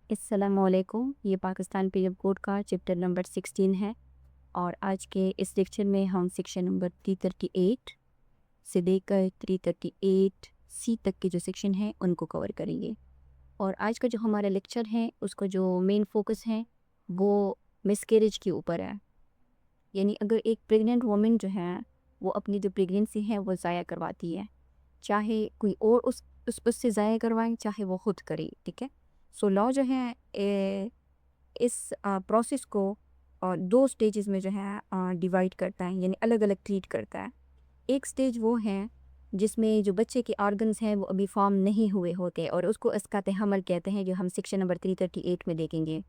السلام علیکم، یہ پاکستان پی ایف بورڈ کا چیپٹر نمبر 16 ہے اور آج کے اس لیکچر میں ہم سیکشن نمبر 338 سے لے کر 338 سی تک کے جو سیکشن ہیں ان کو کور کریں گے۔ اور آج کا جو ہمارا لیکچر ہے اس کا جو مین فوکس ہے وہ مسکیریج کے اوپر ہے، یعنی اگر ایک پریگننٹ وومن جو ہے وہ اپنی جو پریگننسی ہے وہ ضائع کرواتی ہے، چاہے کوئی اور اس سے ضائع کروائیں چاہے وہ خود کرے، ٹھیک ہے۔ سو لا جو ہے اس پروسیس کو دو سٹیجز میں جو ہے ڈیوائڈ کرتا ہے، یعنی الگ الگ ٹریٹ کرتا ہے۔ ایک سٹیج وہ ہے جس میں جو بچے کے آرگنز ہیں وہ ابھی فارم نہیں ہوئے ہوتے اور اس کو اسقاط حمل کہتے ہیں، جو ہم سیکشن نمبر 338 میں دیکھیں گے۔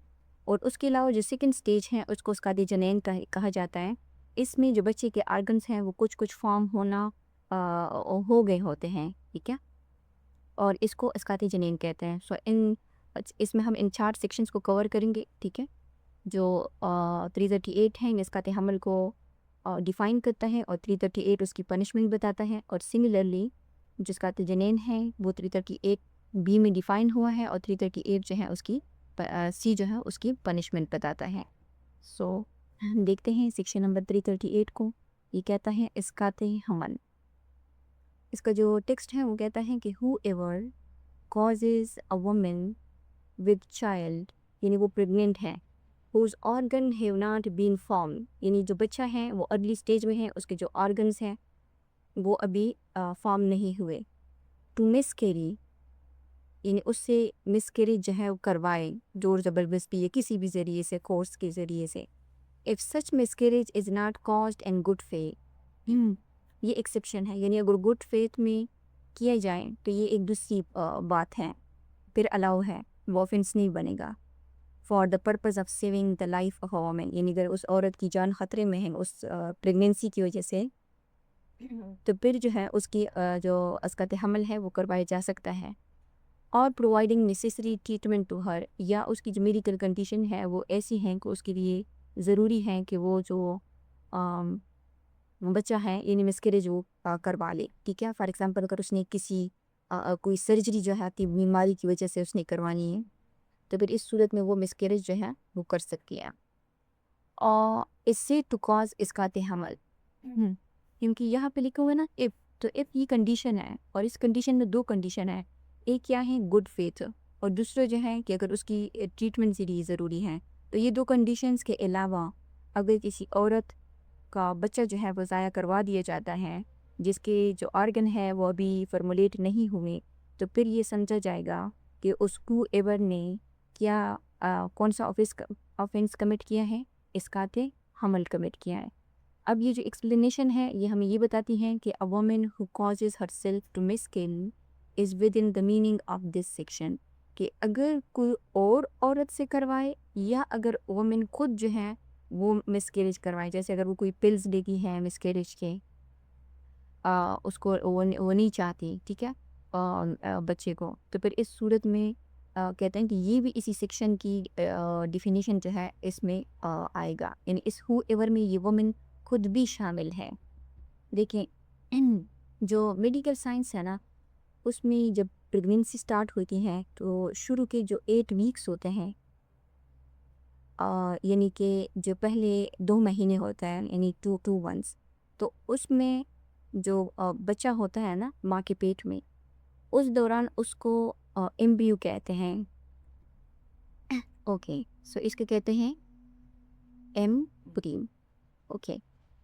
اور اس کے علاوہ جو سیکنڈ سٹیج ہے اس کو اسقاط جنین کہا جاتا ہے۔ اس میں جو بچے کے آرگنز ہیں وہ کچھ فارم ہونا ہو گئے ہوتے ہیں، ٹھیک ہے، اور اس کو اسقاط جنین کہتے ہیں۔ سو اس میں ہم ان 4 سیکشنز کو کور کریں گے، ٹھیک ہے، جو 338 ہیں اسقاط حمل کو ڈیفائن کرتا ہے اور 338 اس کی پنشمنٹ بتاتا ہے، اور سملرلی جو اسقاط جنین ہے وہ 338 بی میں ڈیفائن ہوا ہے اور 338 جو ہے اس کی سی جو ہے اس کی پنشمنٹ بتاتا ہے۔ سو دیکھتے ہیں سیکشن نمبر 338 کو، یہ کہتا ہے اسقاط حمل۔ اس کا جو ٹیکسٹ ہے وہ کہتا ہے کہ whoever causes a woman with child، یعنی وہ پریگننٹ ہے، whose organ have not been formed، یعنی جو بچہ ہے وہ ارلی سٹیج میں ہے، اس کے جو آرگنز ہیں وہ ابھی فارم نہیں ہوئے، to miscarry، یعنی اس سے مسکیریج جو ہے وہ کروائے زور زبردستی یا کسی بھی ذریعے سے، کورس کے ذریعے سے۔ if such miscarriage is not caused in good faith، یہ ایکسیپشن ہے، یعنی اگر گڈ فیتھ میں کیا جائے تو یہ ایک دوسری بات ہے، پھر الاؤ ہے، وہ آفینس نہیں بنے گا۔ For the purpose of saving the life of a woman, یعنی اگر اس عورت کی جان خطرے میں ہے اس پریگنینسی کی وجہ سے، تو پھر جو ہے اس کی جو اسقاط حمل ہے وہ کروایا جا سکتا ہے۔ اور providing necessary treatment to her, یا اس کی جو میڈیکل کنڈیشن ہے وہ ایسی ہیں کہ اس کے لیے ضروری ہے کہ وہ جو بچہ ہے یعنی مسکیریج وہ کروا لے، ٹھیک ہے۔ فار ایگزامپل اگر اس نے کسی کوئی سرجری جو ہے بیماری کی وجہ سے اس نے کروانی ہے تو پھر اس صورت میں وہ مسکیریج جو ہے وہ کر سکتی ہے۔ اور اس سے ٹو کاز اسقاط حمل، کیونکہ یہاں پہ لکھا ہوا ہے نا اف، تو اف یہ کنڈیشن ہے اور اس کنڈیشن میں 2 کنڈیشن ہے، ایک کیا ہے گڈ فیتھ اور دوسرا جو ہے کہ اگر اس کی ٹریٹمنٹ کے لیے ضروری ہے۔ تو یہ 2 کنڈیشنز کے علاوہ اگر کسی عورت کا بچہ جو ہے وہ ضائع کروا دیا جاتا ہے جس کے جو آرگن ہے وہ ابھی فرمولیٹ نہیں ہوئے، تو پھر یہ سمجھا جائے گا کہ اس کو ایور نے کیا کون سا آفینس کمٹ کیا ہے، اسقاط حمل کمٹ کیا ہے۔ اب یہ جو ایکسپلینیشن ہے یہ ہمیں یہ بتاتی ہے کہ a woman who causes herself to miscarry is within the meaning of this section، کہ اگر کوئی اور عورت سے کروائے یا اگر وومن خود جو ہے وہ مسکیریج کروائے، جیسے اگر وہ کوئی پلز لیتی ہے مسکیریج کے، اس کو وہ نہیں چاہتی، ٹھیک ہے، بچے کو، تو پھر اس صورت میں کہتے ہیں کہ یہ بھی اسی سیکشن کی ڈیفینیشن جو ہے اس میں آئے گا، یعنی اس ہو ایور میں یہ وومن خود بھی شامل ہے۔ دیکھیں جو میڈیکل سائنس ہے نا اس میں جب پریگننسی سٹارٹ ہوتی ہے تو شروع کے جو 8 ویکس ہوتے ہیں، یعنی کہ جو پہلے 2 مہینے ہوتا ہے یعنی 2 months، تو اس میں جو بچہ ہوتا ہے نا ماں کے پیٹ میں، اس دوران اس کو ایمبریو کہتے ہیں، اوکے، سو اس کو کہتے ہیں ایمبریو، اوکے۔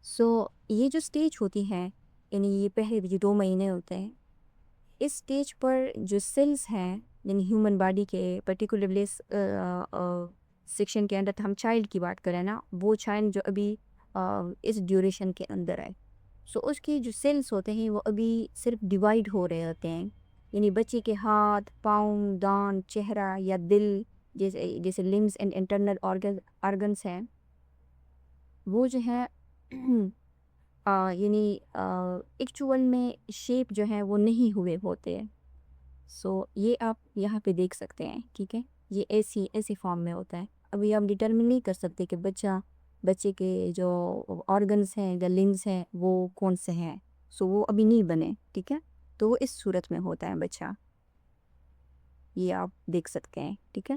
سو یہ جو سٹیج ہوتی ہے یعنی یہ پہلے جو 2 مہینے ہوتے ہیں، اس سٹیج پر جو سیلز ہیں یعنی ہیومن باڈی کے پرٹیکولرلی سیکشن کے اندر ہم چائلڈ کی بات کریں نا، وہ چائلڈ جو ابھی اس ڈیوریشن کے اندر ہے، سو اس کی جو سیلز ہوتے ہیں وہ ابھی صرف ڈیوائڈ ہو رہے ہوتے ہیں، یعنی بچے کے ہاتھ، پاؤں، دانت، چہرہ یا دل جیسے لمبس اینڈ انٹرنل آرگنس ہیں وہ جو ہے یعنی ایکچول میں شیپ جو ہے وہ نہیں ہوئے ہوتے ہیں۔ سو یہ آپ یہاں پہ دیکھ سکتے ہیں، ٹھیک ہے، یہ ایسی فارم میں ہوتا ہے۔ ابھی آپ ڈیٹرمن نہیں کر سکتے کہ بچے کے جو آرگنز ہیں یا لنگز ہیں وہ کون سے ہیں، سو وہ ابھی نہیں بنے، ٹھیک ہے، تو وہ اس صورت میں ہوتا ہے بچہ، یہ آپ دیکھ سکتے ہیں، ٹھیک ہے۔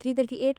338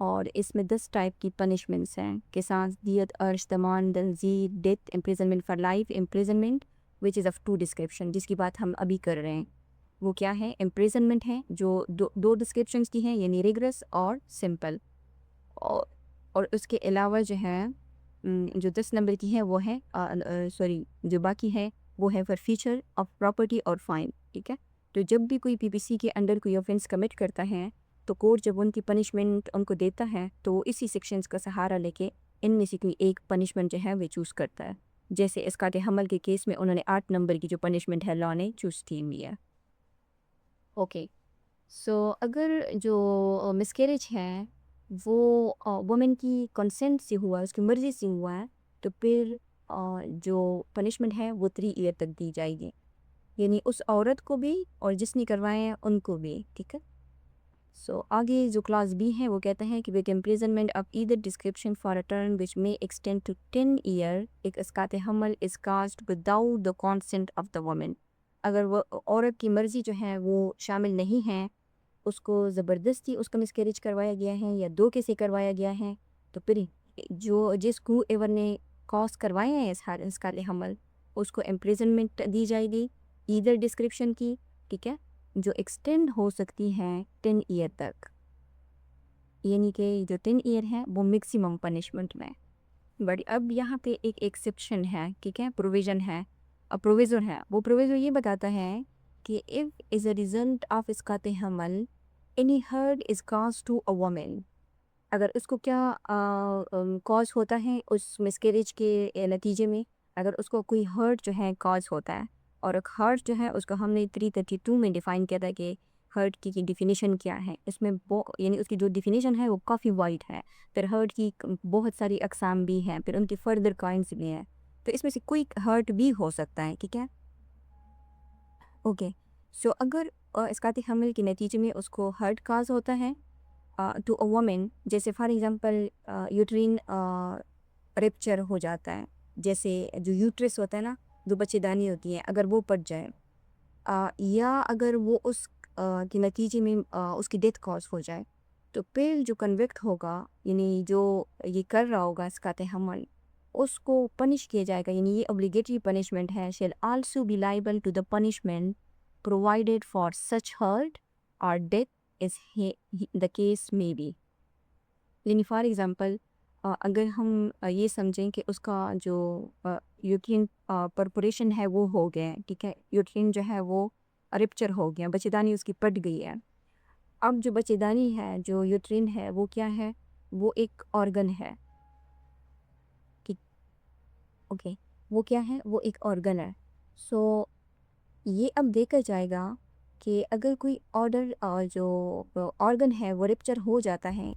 اور اس میں 10 ٹائپ کی پنشمنٹس ہیں، قصاص، دیت، عرش، دمان، تنزیر، death, imprisonment for life, imprisonment which is of two description, جس کی بات ہم ابھی کر رہے ہیں. وہ کیا ہے؟ امپریزنمنٹ ہے جو دو ڈسکرپشنس کی ہیں، یعنی ریگرس اور سمپل. اور اس کے علاوہ جو ہے جو 10 نمبر کی ہے وہ ہے جو باقی ہے وہ ہے فار فیچر آف پراپرٹی اور فائن. ٹھیک ہے، تو جب بھی کوئی پی پی سی کے انڈر کوئی آفینس کمٹ کرتا ہے تو کورٹ جب ان کی پنشمنٹ ان کو دیتا ہے تو وہ اسی سیکشنز کا سہارا لے کے ان میں سے کوئی ایک پنشمنٹ جو ہے وہ چوز کرتا ہے. جیسے اسقاط حمل کے کیس میں انہوں نے 8 نمبر کی جو پنشمنٹ ہے لا نے چوز کی ہوئی ہے. اوکے، سو اگر جو مسکیریج ہے وہ وومن کی کنسنٹ سے ہوا ہے، اس کی مرضی سے ہوا ہے، تو پھر جو پنشمنٹ ہے وہ 3 ایئر تک دی جائے گی، یعنی اس عورت کو بھی اور جس نے کروائے ہیں ان کو بھی. ٹھیک ہے، سو آگے جو کلاس بی ہے وہ کہتا ہے کہ with imprisonment of either description for a term which may extend to 10 year ایک اسقاط حمل is caused without the consent of the woman. اگر وہ عورت کی مرضی جو ہے وہ شامل نہیں ہے، اس کو زبردستی اس کا مسکیریج کروایا گیا ہے یا دھوکے سے کروایا گیا ہے، تو پھر جس کو ایور نے کاز کروایا ہے اسقاط حمل اس کو امپریزنمنٹ دی جائے گی ایدر ڈسکرپشن کی. ٹھیک ہے، جو ایکسٹینڈ ہو سکتی ہے 10 ایئر تک، یعنی کہ جو 10 ایئر ہے وہ میکسیمم پنشمنٹ میں. بٹ اب یہاں پہ ایک ایکسیپشن ہے، ٹھیک ہے، پروویژن ہے، پروویزر ہے. وہ پروویزر یہ بتاتا ہے کہ if is a result of اسقاط حمل any hurt is caused to a woman، اگر اس کو کیا کاز ہوتا ہے اس مسکیریج کے نتیجے میں، اگر اس کو کوئی ہرٹ جو ہے کاز ہوتا ہے، اور ایک ہرٹ جو ہے اس کو ہم نے 332 میں ڈیفائن کیا تھا کہ ہرٹ کی ڈیفینیشن کیا ہے. اس میں یعنی اس کی جو ڈیفینیشن ہے وہ کافی وائڈ ہے. پھر ہرٹ کی بہت ساری اقسام بھی ہیں، پھر ان کی فردر کائنڈس بھی ہیں، تو اس میں سے کوئی ہرٹ بھی ہو سکتا ہے. ٹھیک ہے، اوکے. سو اگر اسقاط حمل کے نتیجے میں اس کو ہرٹ کاز ہوتا ہے ٹو اے وومن، جیسے فار ایگزامپل یوٹرین ریپچر ہو جاتا ہے، جیسے جو یوٹرس ہوتا ہے نا، جو بچے دانی ہوتی ہے، اگر وہ پھٹ جائے، یا اگر وہ اس کے نتیجے میں اس کی ڈیتھ کاز ہو جائے، تو پھر جو کنوکٹ ہوگا، یعنی جو یہ کر رہا ہوگا اسقاط حمل، اس کو پنش کیا جائے گا. یعنی یہ obligatory پنشمنٹ ہے. Shall also be liable to the punishment provided for such hurt or death as the case may be. یعنی فار ایگزامپل اگر ہم یہ سمجھیں کہ اس کا جو یوٹرین پرپوریشن ہے وہ ہو گیا ہے، ٹھیک ہے، یوٹرین جو ہے وہ ریپچر ہو گیا، بچے دانی اس کی پٹ گئی ہے. اب جو بچے دانی ہے، جو یوٹرین ہے، وہ کیا ہے؟ وہ ایک آرگن ہے. اوکے، وہ کیا ہے؟ وہ ایک آرگن ہے. سو یہ اب دیکھا جائے گا کہ اگر کوئی جو آرگن ہے وہ ریپچر ہو جاتا ہے،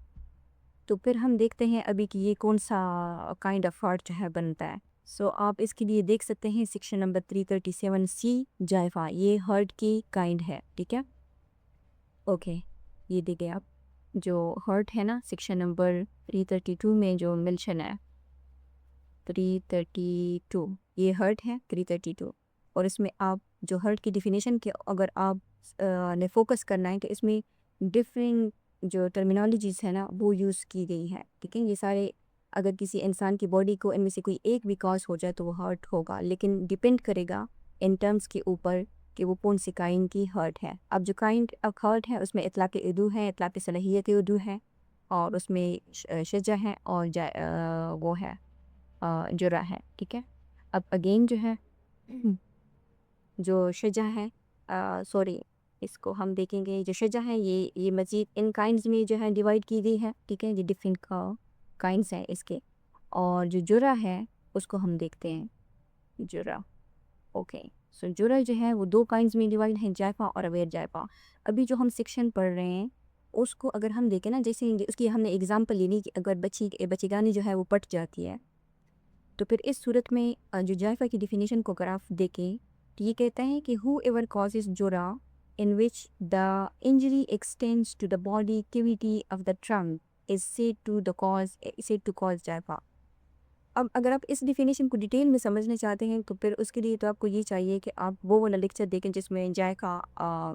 تو پھر ہم دیکھتے ہیں ابھی کہ یہ کون سا کائنڈ آف ہارٹ جو ہے بنتا ہے. سو آپ اس کے لیے دیکھ سکتے ہیں سیکشن نمبر 337C جائفا، یہ ہارٹ کی کائنڈ ہے. ٹھیک ہے، اوکے، یہ دیکھیں آپ جو ہارٹ ہے نا، سیکشن نمبر 332 میں جو ملشن ہے 332، یہ ہرٹ ہے 332. اور اس میں آپ جو ہرٹ کی ڈیفینیشن کے اگر آپ نے فوکس کرنا ہے کہ اس میں ڈفرینٹ جو ٹرمینالوجیز ہے نا وہ یوز کی گئی ہے. ٹھیک ہے، یہ سارے اگر کسی انسان کی باڈی کو ان میں سے کوئی ایک بھی کاز ہو جائے تو وہ ہرٹ ہوگا، لیکن ڈپینڈ کرے گا ان ٹرمز کے اوپر کہ وہ کون سی کائنڈ کی ہرٹ ہے. اب جو کائنڈ آف ہرٹ ہے اس میں اطلاق عدو ہے، اطلاق صلاحیت عدو ہے، اور اس میں شجع ہے، اور وہ ہے جرح ہے. ٹھیک ہے، اب اگین جو ہے جو شجع ہے، اس کو ہم دیکھیں گے. جو شجع ہے یہ مزید ان کائنڈز میں جو ہے ڈیوائڈ کی گئی ہے. ٹھیک ہے، یہ ڈفرینٹ کائنڈز ہیں اس کے. اور جو جرح ہے اس کو ہم دیکھتے ہیں، جرح. اوکے، سو جرح جو ہے وہ 2 کائنڈز میں ڈیوائڈ ہیں، جائفا اور اویر جائفا. ابھی جو ہم سیکشن پڑھ رہے ہیں اس کو اگر ہم دیکھیں نا، جیسے اس کی ہم نے اگزامپل لینی کہ اگر بچی گانی جو ہے وہ پٹ جاتی ہے، تو پھر اس صورت میں جو جائفا کی ڈیفینیشن کو اگر آپ دیکھیں تو یہ کہتا ہے کہ ہو ایور کازز جرح in which the injury extends to the body cavity of the trunk is said to cause جائفا. اب اگر آپ اس ڈیفینیشن کو ڈیٹیل میں سمجھنا چاہتے ہیں تو پھر اس کے لیے تو آپ کو یہ چاہیے کہ آپ وہ والا لیکچر دیکھیں جس میں جائفا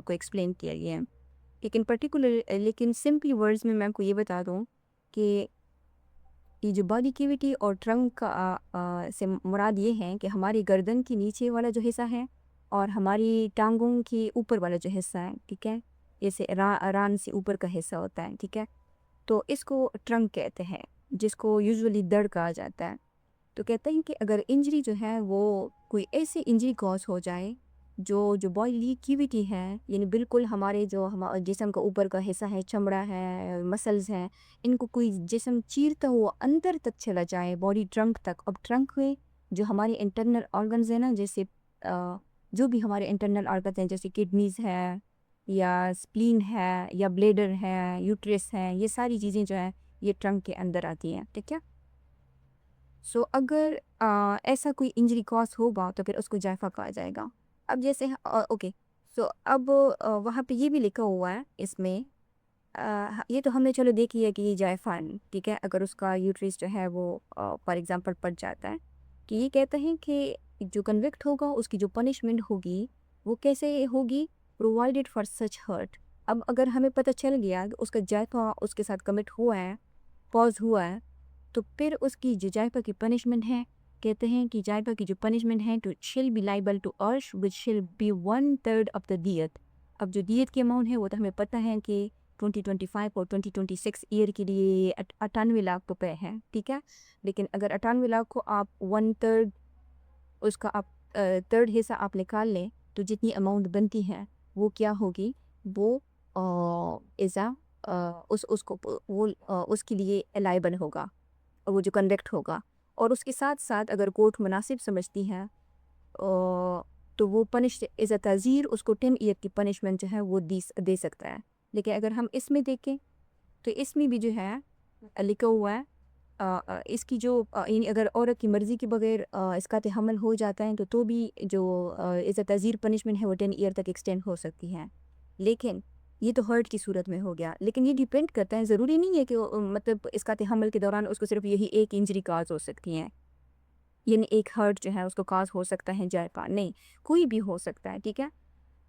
کو ایکسپلین کیا گیا ہے. لیکن سمپلی ورڈز میں آپ کو یہ بتا دوں کہ یہ جو باڈی کیویٹی اور ٹرنک کا سے مراد یہ ہے کہ ہماری گردن کی نیچے والا جو حصہ ہے اور ہماری ٹانگوں کی اوپر والا جو حصہ ہے، ٹھیک ہے، جیسے ران سے اوپر کا حصہ ہوتا ہے، ٹھیک ہے، تو اس کو ٹرنک کہتے ہیں، جس کو یوزولی دڑ کہا جاتا ہے۔ تو کہتے ہیں کہ اگر انجری جو ہے وہ کوئی ایسی انجری کاز ہو جائے جو باڈی کیویٹی ہے، یعنی بالکل ہمارے جو جسم کا اوپر کا حصہ ہے، چمڑا ہے، مسلز ہیں، ان کو کوئی جسم چیرتا ہوا اندر تک چلا جائے، باڈی ٹرنک تک۔ اب ٹرنک میں جو ہمارے انٹرنل آرگنز ہیں نا، جیسے جو بھی ہمارے انٹرنل آرگنز ہیں، جیسے کڈنیز ہے یا سپلین ہے یا بلیڈر ہے، یوٹرس ہے، یہ ساری چیزیں جو ہیں یہ ٹرنک کے اندر آتی ہیں، ٹھیک ہے۔ سو اگر ایسا کوئی انجری کاز ہوگا تو پھر اس کو جائفہ کہا جائے گا۔ اب جیسے اوکے، سو اب وہاں پہ یہ بھی لکھا ہوا ہے اس میں، یہ تو ہم نے چلو دیکھی ہے کہ یہ جائفہ، ٹھیک ہے، اگر اس کا یوٹرس جو ہے وہ فار ایگزامپل پڑ جاتا ہے، کہ یہ کہتے ہیں کہ جو کنوکٹ ہوگا اس کی جو پنشمنٹ ہوگی وہ کیسے ہوگی، پرووائڈیڈ فار سچ ہرٹ۔ اب اگر ہمیں پتہ چل گیا کہ اس کا جائفہ اس کے ساتھ کمٹ ہوا ہے، پاز ہوا ہے، تو پھر اس کی جو جائفہ کی پنشمنٹ ہے، کہتے ہیں کہ جائفہ کی جو پنشمنٹ ہے، to shall be liable to arsh which shall be 1/3 of the دیت۔ اب جو دیت کی اماؤنٹ ہے وہ تو ہمیں پتہ ہے کہ 2025 اور 2026 ایئر کے لیے 98 لاکھ روپے ہے، ٹھیک ہے، لیکن اگر 98 لاکھ کو آپ 1/3 اس کا آپ تھرڈ حصہ آپ نکال لیں تو جتنی اماؤنٹ بنتی ہے وہ کیا ہوگی، وہ اس کے لیے لائبل ہوگا، وہ جو کنوکٹ ہوگا۔ اور اس کے ساتھ ساتھ اگر کورٹ مناسب سمجھتی ہے تو وہ ایز اے تعزیر اس کو 10 ایئر کی پنشمنٹ جو ہے وہ دے سکتا ہے۔ لیکن اگر ہم اس میں دیکھیں تو اس میں بھی جو ہے لکھا ہوا ہے اس کی جو یعنی اگر عورت کی مرضی کے بغیر اسقاط حمل ہو جاتا ہے تو بھی جو ایز اے تعزیر پنشمنٹ ہے وہ 10 ایئر تک ایکسٹینڈ ہو سکتی ہے۔ لیکن یہ تو ہرٹ کی صورت میں ہو گیا، لیکن یہ ڈیپینڈ کرتا ہے، ضروری نہیں ہے کہ مطلب اسقاط حمل کے دوران اس کو صرف یہی ایک انجری کاز ہو سکتی ہیں، یعنی ایک ہرٹ جو ہے اس کو کاز ہو سکتا ہے جائفہ، نہیں، کوئی بھی ہو سکتا ہے، ٹھیک ہے۔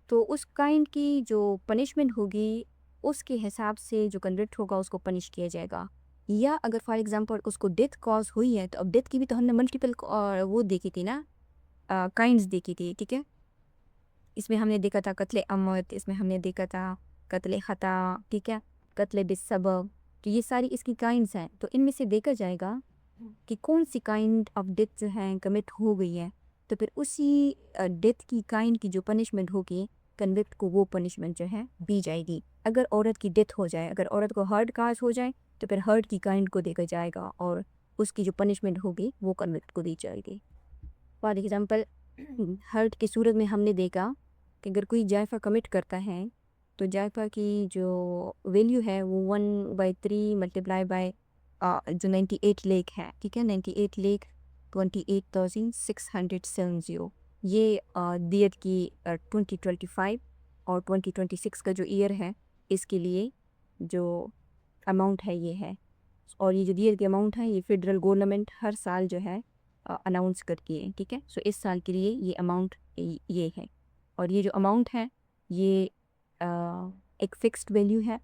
تو اس کائنڈ کی جو پنشمنٹ ہوگی اس کے حساب سے جو کنوکٹ ہوگا اس کو پنش کیا جائے گا۔ یا اگر فار ایگزامپل اس کو ڈیتھ کاز ہوئی ہے تو اب ڈیتھ کی بھی تو ہم نے ملٹیپل وہ دیکھی تھی نا، کائنڈز دیکھی تھی، ٹھیک ہے۔ اس میں ہم نے دیکھا تھا قتل عمد، اس میں ہم نے دیکھا تھا قتل خطا، ٹھیک ہے، قتل بالسبب، تو یہ ساری اس کی کائنڈز ہیں۔ تو ان میں سے دیکھا جائے گا کہ کون سی کائنڈ آف ڈیتھ جو ہے کمٹ ہو گئی ہے، تو پھر اسی ڈیتھ کی کائنڈ کی جو پنشمنٹ ہوگی کنوکٹ کو وہ پنشمنٹ جو ہے دی جائے گی۔ اگر عورت کی ڈیتھ ہو جائے، اگر عورت کو ہرٹ کاز ہو جائے تو پھر ہرٹ کی کائنڈ کو دیکھا جائے گا اور اس کی جو پنشمنٹ ہوگی وہ کنوکٹ کو دی جائے گی۔ فار ایگزامپل ہرٹ کی صورت میں ہم نے دیکھا کہ اگر کوئی جائفہ کمٹ کرتا ہے تو جائفہ کی جو ویلیو ہے وہ 1/3 ملٹیپلائی بائی جو 98 لیک ہے، ٹھیک ہے، 98 لیک 28,670، یہ دیت کی 2025 اور 2026 کا جو ایئر ہے اس کے لیے جو اماؤنٹ ہے یہ ہے۔ اور یہ جو دیت کی اماؤنٹ ہے یہ فیڈرل گورنمنٹ ہر سال جو ہے اناؤنس کرتی ہے، ٹھیک ہے۔ سو اس سال کے لیے یہ اماؤنٹ یہ ہے، اور یہ جو اماؤنٹ ہے یہ ایک فکسڈ ویلیو ہے،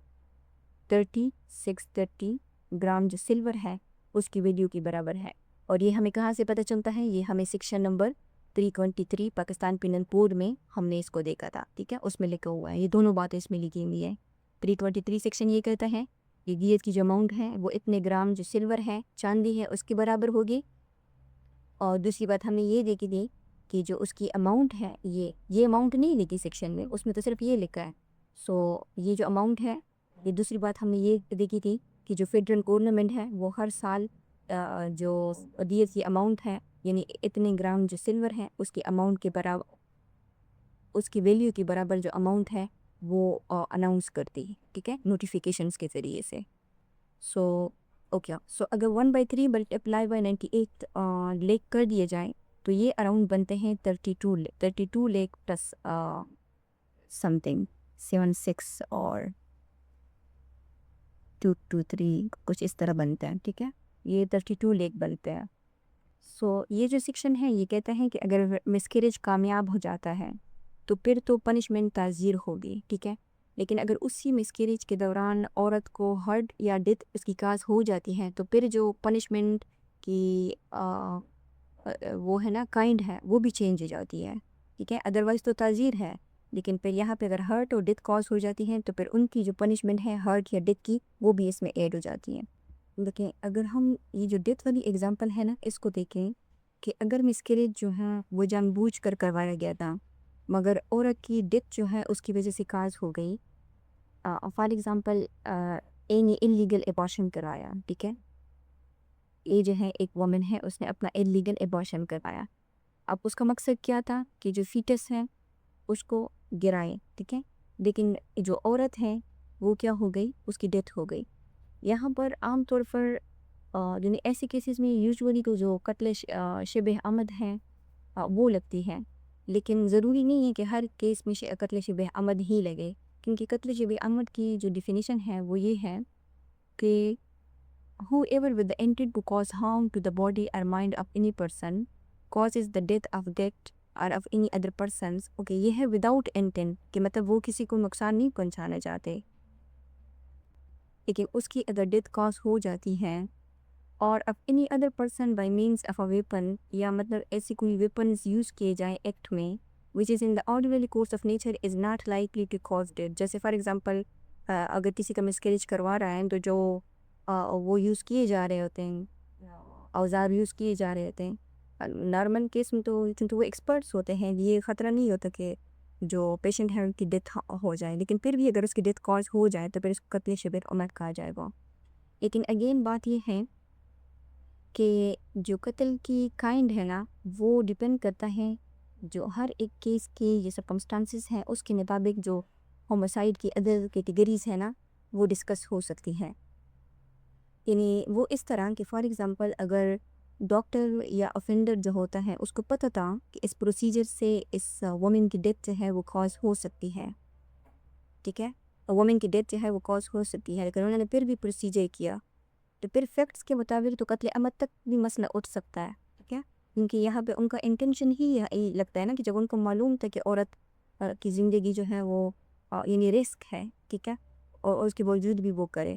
630 گرام جو سلور ہے اس کی ویلیو کے برابر ہے۔ اور یہ ہمیں کہاں سے پتہ چلتا ہے، یہ ہمیں section number 323 Pakistan penal code میں ہم نے اس کو دیکھا تھا، ٹھیک ہے، اس میں لکھا ہوا ہے، یہ دونوں باتیں اس میں لکھی ہوئی ہیں۔ 323 سیکشن یہ کہتا ہے کہ دیت کی جو اماؤنٹ ہے وہ اتنے گرام جو سلور ہے، چاندی ہے، اس کے برابر ہوگی۔ اور دوسری بات ہم نے یہ دیکھی تھی کہ جو اس کی اماؤنٹ ہے یہ اماؤنٹ نہیں لکھی سیکشن میں، اس میں تو صرف یہ لکھا ہے۔ سو یہ جو اماؤنٹ ہے، یہ دوسری بات ہم نے یہ دیکھی تھی کہ جو فیڈرل گورنمنٹ ہے وہ ہر سال جو دیت کی اماؤنٹ ہے یعنی اتنے گرام جو سلور ہے اس کی اماؤنٹ کے برابر، اس کی ویلیو کے برابر جو اماؤنٹ ہے وہ اناؤنس کرتی ہے، ٹھیک ہے، نوٹیفیکیشنز کے ذریعے سے۔ سو اوکے، سو اگر 1/3 ملٹیپلائی بائی 98 لیک کر دیے جائیں تو یہ اراؤنڈ بنتے ہیں 32 لیک پلس سم تھنگ 76 اور 223 کچھ اس طرح بنتا ہے، ٹھیک ہے، یہ 32 لیک بنتے ہیں۔ سو یہ جو سیکشن ہے یہ کہتا ہے کہ اگر مسکریج کامیاب ہو جاتا ہے تو پھر تو پنشمنٹ تعزیر ہوگی، ٹھیک ہے، لیکن اگر اسی مسکیریج کے دوران عورت کو ہرٹ یا ڈیتھ اس کی کاز ہو جاتی ہے تو پھر جو پنشمنٹ کی وہ ہے نا کائنڈ ہے وہ بھی چینج ہو جاتی ہے، ٹھیک ہے. ادروائز تو تعزیر ہے، لیکن پھر یہاں پہ اگر ہرٹ اور ڈیتھ کاز ہو جاتی ہیں تو پھر ان کی جو پنشمنٹ ہے ہرٹ یا ڈیتھ کی وہ بھی اس میں ایڈ ہو جاتی ہیں. لیکن اگر ہم یہ جو ڈیتھ والی اگزامپل ہے نا اس کو دیکھیں کہ اگر مسکریج جو ہے وہ جان بوجھ کر کروایا گیا تھا مگر عورت کی ڈیتھ جو ہے اس کی وجہ سے کاز ہو گئی، فار ایگزامپل انلیگل ایبارشن کرایا، ٹھیک ہے. یہ جو ہے ایک وومن ہے اس نے اپنا انلیگل ایبارشن کروایا. اب اس کا مقصد کیا تھا کہ جو فیٹس ہے اس کو گرائے، ٹھیک ہے. لیکن جو عورت ہے وہ کیا ہو گئی، اس کی ڈیتھ ہو گئی. یہاں پر عام طور پر یعنی ایسے کیسز میں یوزولی تو جو قتل شبہ عمد ہے وہ لگتی ہے، لیکن ضروری نہیں ہے کہ ہر کیس میں قتل شبہ عمد ہی لگے، کیونکہ قتل شبہ عمد کی جو ڈیفینیشن ہے وہ یہ ہے کہ whoever with the intent to cause harm to the body or mind of any person causes the death of that or of any other persons. Okay یہ ہے وداؤٹ انٹینٹ کہ مطلب وہ کسی کو نقصان نہیں پہنچانا چاہتے، لیکن اس کی اگر ڈیتھ کاز ہو جاتی ہے اور of any other person by means of a weapon یا مطلب ایسی کوئی ویپنز یوز کیے جائیں ایکٹ میں which is in the ordinary course of nature is not likely to cause death. جیسے فار ایگزامپل اگر کسی کا مسکریج کروا رہا ہے تو جو وہ یوز کیے جا رہے ہوتے ہیں اوزار یوز کیے جا رہے ہوتے ہیں نارمل کیس میں تو چونکہ وہ ایکسپرٹس ہوتے ہیں یہ خطرہ نہیں ہوتا کہ جو پیشنٹ ہے ان کی ڈیتھ ہو جائے، لیکن پھر بھی اگر اس کی ڈیتھ کاز ہو جائے تو پھر اس کو قتل شبہ عمد کہا جائے گا. لیکن اگین بات یہ ہے کہ جو قتل کی کائنڈ ہے نا وہ ڈیپینڈ کرتا ہے جو ہر ایک کیس کی یہ سرکمسٹانسز ہیں اس کے مطابق جو ہوموسائیڈ کی ادر کیٹیگریز ہیں نا وہ ڈسکس ہو سکتی ہیں. یعنی وہ اس طرح کہ فار ایگزامپل اگر ڈاکٹر یا افینڈر جو ہوتا ہے اس کو پتہ تھا کہ اس پروسیجر سے اس وومن کی ڈیتھ جو ہے وہ کاز ہو سکتی ہے، ٹھیک ہے، وومن کی ڈیتھ جو ہے وہ کاز ہو سکتی ہے، لیکن انہوں نے پھر بھی پروسیجر کیا تو پھر فیکٹس کے مطابق تو قتل عمد تک بھی مسئلہ اٹھ سکتا ہے، ٹھیک ہے. کیونکہ یہاں پہ ان کا انٹینشن ہی لگتا ہے نا کہ جب ان کو معلوم تھا کہ عورت کی زندگی جو ہے وہ یعنی رسک ہے، ٹھیک ہے، اور اس کے باوجود بھی وہ کرے.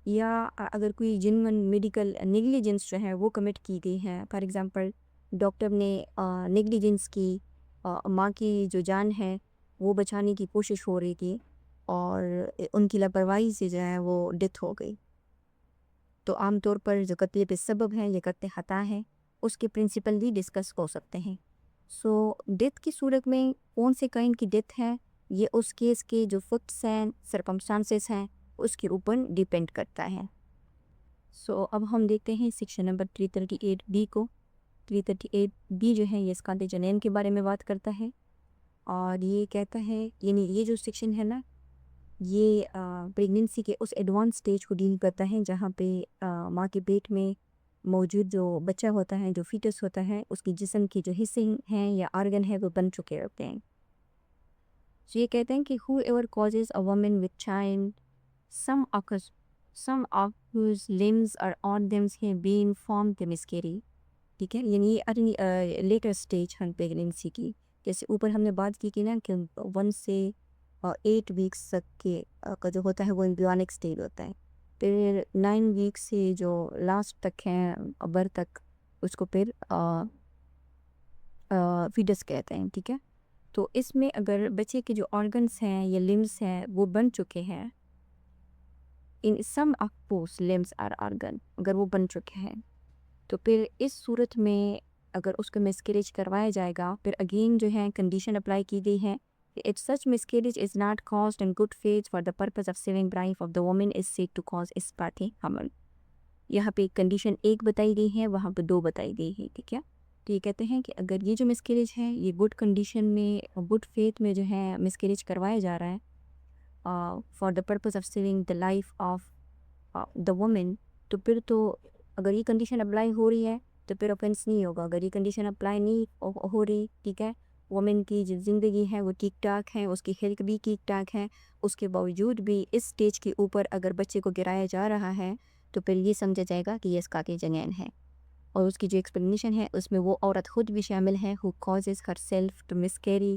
یا اگر کوئی جنون میڈیکل نیگلیجنس جو ہے وہ کمٹ کی گئی ہے، فار ایگزامپل ڈاکٹر نے نیگلیجنس کی، ماں کی جو جان ہے وہ بچانے کی کوشش ہو رہی تھی اور ان کی لاپرواہی سے جو ہے وہ ڈیتھ ہو گئی، تو عام طور پر جو قتل پہ سبب ہے یا قتل خطا ہے اس کے پرنسپل بھی ڈسکس ہو سکتے ہیں. سو ڈیتھ کی صورت میں کون سے کائنڈ کی ڈیتھ ہے یہ اس کیس کے جو فیکٹس ہیں سرکمسٹانسز ہیں اس کے اوپر ڈیپینڈ کرتا ہے. سو اب ہم دیکھتے ہیں سیکشن نمبر 338B کو. 338B جو ہے یہ اسقاط جنین کے بارے میں بات کرتا ہے اور یہ کہتا ہے یعنی یہ جو سیکشن ہے نا یہ پریگننسی کے اس ایڈوانس سٹیج کو ڈیل کرتا ہے جہاں پہ ماں کے پیٹ میں موجود جو بچہ ہوتا ہے جو فیٹس ہوتا ہے اس کی جسم کی جو حصے ہیں یا آرگن ہے وہ بن چکے ہوتے ہیں. تو یہ کہتے ہیں کہ whoever causes a woman with child some of whose limbs or organs have been formed to miscarry. ٹھیک ہے، یعنی یہ لیٹر سٹیج ہے پریگننسی کی. جیسے اوپر ہم نے بات کی نا کہ 1 سے 8 ویکس تک کے کا جو ہوتا ہے وہ ایمبریونک سٹیج ہوتا ہے، پھر 9 ویکس سے جو لاسٹ تک ہے برتھ تک اس کو پھر فیٹس کہتے ہیں، ٹھیک ہے. تو اس میں اگر بچے کے جو آرگنس ہیں یا لمبس ہیں وہ بن چکے ہیں ان سم of those limbs or organ اگر وہ بن چکے ہیں تو پھر اس صورت میں اگر اس کو مسکریج کروایا جائے گا پھر اگین جو ہے کنڈیشن اپلائی کی گئی ہے کہ it such miscarriage is not caused in good faith for the purpose of saving life of the woman is said to cause اسپاتی حمل. یہاں پہ کنڈیشن 1 بتائی گئی ہے، وہاں پہ 2 بتائی گئی ہے، ٹھیک ہے. تو یہ کہتے ہیں کہ اگر یہ جو مسکریج ہے یہ گڈ کنڈیشن میں گڈ فیتھ میں جو ہے مسکریج کروایا جا رہا ہے for the purpose of saving the life of the women تو پھر تو اگر یہ کنڈیشن اپلائی ہو رہی ہے تو پھر اوفینس نہیں ہوگا. اگر یہ کنڈیشن اپلائی نہیں ہو رہی، ٹھیک ہے، وومن کی جو زندگی ہے وہ ٹھیک ٹھاک ہے، اس کی ہیلتھ بھی ٹھیک ٹھاک ہے، اس کے باوجود بھی اس سٹیج کے اوپر اگر بچے کو گرایا جا رہا ہے تو پھر یہ سمجھا جائے گا کہ یہ اسقاط جنین ہے. اور اس کی جو ایکسپلینیشن ہے اس میں وہ عورت خود بھی شامل ہے who causes herself to miscarry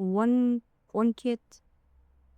1/20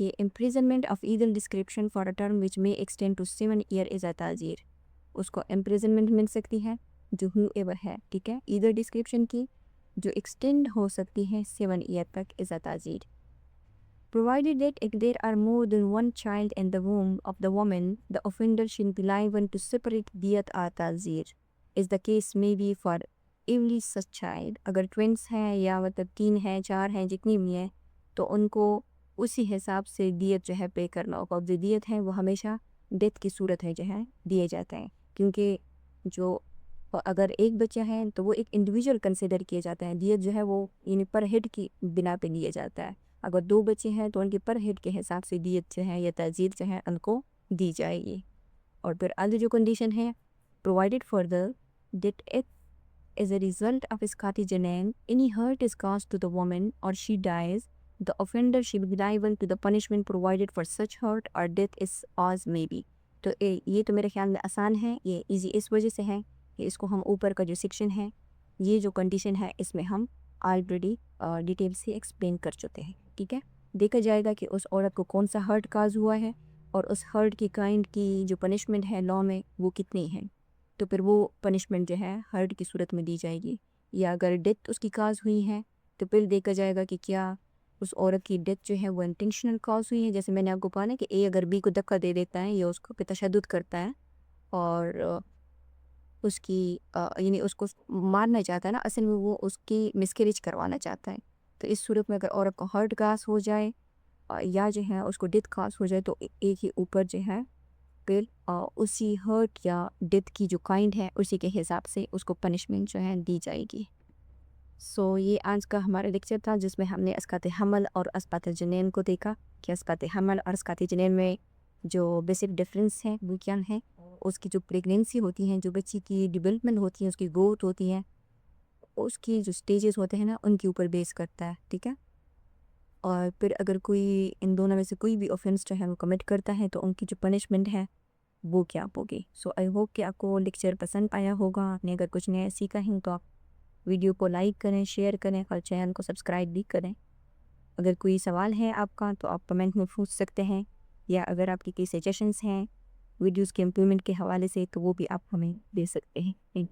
کہ imprisonment of either description for a term which may extend to 7 year is a تعزیر. اس کو imprisonment مل سکتی ہے جو whoever ہے, ٹھیک ہے, either description کی جو extend ہو سکتی ہے 7 year تک is a تعزیر. Provided that if there are more than one child in the womb of the woman, the offender shall be liable to separate diyat or ta'zir, as the case may be for every such child. اگر twins ہیں یا مطلب 3 ہیں 4 ہیں جتنی بھی ہیں تو ان کو اسی حساب سے دیت جو ہے پے کرنا ہوگا. جو دیت ہیں وہ ہمیشہ ڈیتھ کی صورت ہے جو ہے دیے جاتے ہیں, کیونکہ جو اگر ایک بچہ ہے تو وہ ایک انڈیویجول کنسیڈر کیے جاتے ہیں. دیت جو ہے وہ یعنی پر ہیڈ کی بنا پہ لیے جاتا ہے. اگر 2 بچے ہیں تو ان کے پر ہیڈ کے حساب سے دیت جو ہے یا تعزیر جو ہے ان کو دی جائے گی. اور پھر آگے جو کنڈیشن ہے, provided further that if as a result of اسقاط جنین any hurt is caused to the woman or she dies, the offender shall be liable to the punishment provided for such hurt or death as may be. تو یہ تو میرے خیال میں آسان ہے, یہ ایزی اس وجہ سے ہے کہ اس کو ہم اوپر کا جو سیکشن ہے یہ جو کنڈیشن ہے اس میں ہم آلریڈی ڈیٹیل سے ایکسپلین کر چکے ہیں, ٹھیک ہے. دیکھا جائے گا کہ اس عورت کو کون سا ہرٹ کاز ہوا ہے اور اس ہرٹ کی کائنڈ کی جو پنشمنٹ ہے لاء میں وہ کتنی ہے, تو پھر وہ پنشمنٹ جو ہے ہرٹ کی صورت میں دی جائے گی. یا اگر ڈیتھ اس کی کاز ہوئی ہے تو پھر دیکھا جائے گا کہ کیا اس عورت کی ڈیتھ جو ہے وہ انٹینشنل کاز ہوئی ہے, جیسے میں نے آپ کو کہا نا کہ اے اگر بی کو دھکا دے دیتا ہے یا اس کو پہ تشدد کرتا ہے اور اس کی یعنی اس کو مارنا چاہتا ہے نا, اصل میں وہ اس کی مسکریج کروانا چاہتا ہے. تو اس صورت میں اگر عورت کو ہرٹ کاز ہو جائے یا جو ہے اس کو ڈیتھ کاز ہو جائے تو ایک ہی اوپر جو ہے پھر اسی ہرٹ یا ڈیتھ کی جو کائنڈ ہے اسی کے حساب سے اس کو پنشمنٹ جو ہے دی جائے گی. سو یہ آج کا ہمارا لیکچر تھا جس میں ہم نے اسقاط حمل اور اسقاط جنین کو دیکھا کہ اسقاط حمل اور اسقاط جنین میں جو بیسک ڈفرینس ہیں وہ کیا ہیں. اس کی جو پریگنینسی ہوتی ہیں, جو بچی کی ڈیولپمنٹ ہوتی ہے, اس کی گروتھ ہوتی ہے, اس کی جو سٹیجز ہوتے ہیں نا ان کے اوپر بیس کرتا ہے, ٹھیک ہے. اور پھر اگر کوئی ان دونوں میں سے کوئی بھی اوفینس جو ہے وہ کمٹ کرتا ہے تو ان کی جو پنشمنٹ ہے وہ کیا ہوگی. سو آئی ہوپ کہ آپ کو لیکچر پسند آیا ہوگا. آپ نے اگر کچھ نیا سیکھا ہے تو آپ ویڈیو کو لائک کریں, شیئر کریں اور چینل کو سبسکرائب بھی کریں. اگر کوئی سوال ہے آپ کا تو آپ کمنٹ میں پوچھ سکتے ہیں, یا اگر آپ کی کوئی سجیشنز ہیں ویڈیوز کے امپلیمنٹ کے حوالے سے تو وہ بھی آپ ہمیں دے سکتے ہیں.